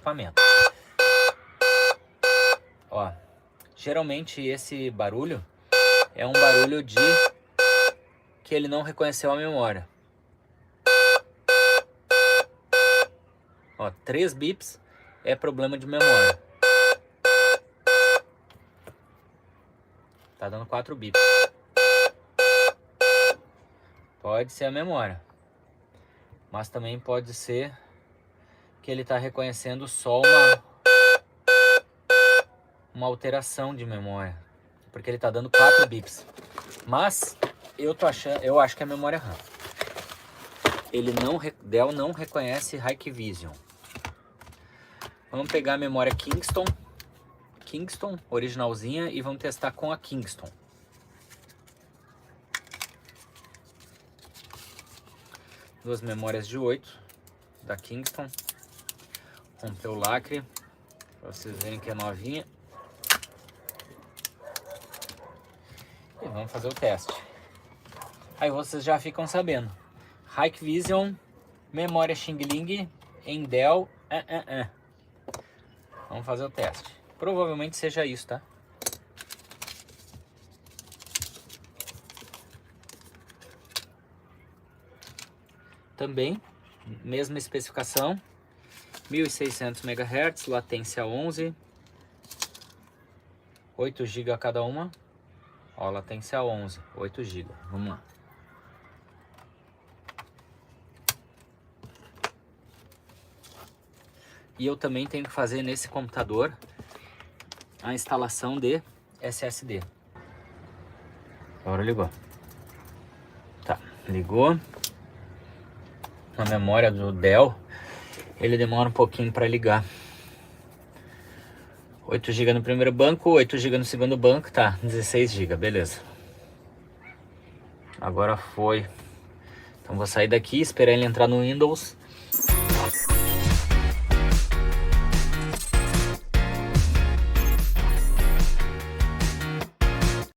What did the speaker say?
equipamento. Ó, geralmente esse barulho é um barulho de que ele não reconheceu a memória. Ó, 3 bips é problema de memória. Tá dando 4 bips. Pode ser a memória. Mas também pode ser que ele está reconhecendo só uma alteração de memória. Porque ele está dando 4 bips. Mas eu acho que é a memória RAM. Dell não reconhece Hikvision. Vamos pegar a memória Kingston originalzinha, e vamos testar com a Kingston. Duas memórias de 8 da Kingston. Rompeu o lacre, para vocês verem que é novinha. E vamos fazer o teste. Aí vocês já ficam sabendo. Hikvision, memória Xing Ling em Dell. Vamos fazer o teste. Provavelmente seja isso, tá? Também, mesma especificação. 1600 MHz, latência 11. 8 GB a cada uma. Ó, latência 11, 8 GB. Vamos lá. E eu também tenho que fazer nesse computador a instalação de SSD. Agora ligou. Tá, ligou. A memória do Dell, ele demora um pouquinho para ligar. 8 GB no primeiro banco, 8 GB no segundo banco, tá, 16 GB, beleza. Agora foi. Então vou sair daqui, esperar ele entrar no Windows.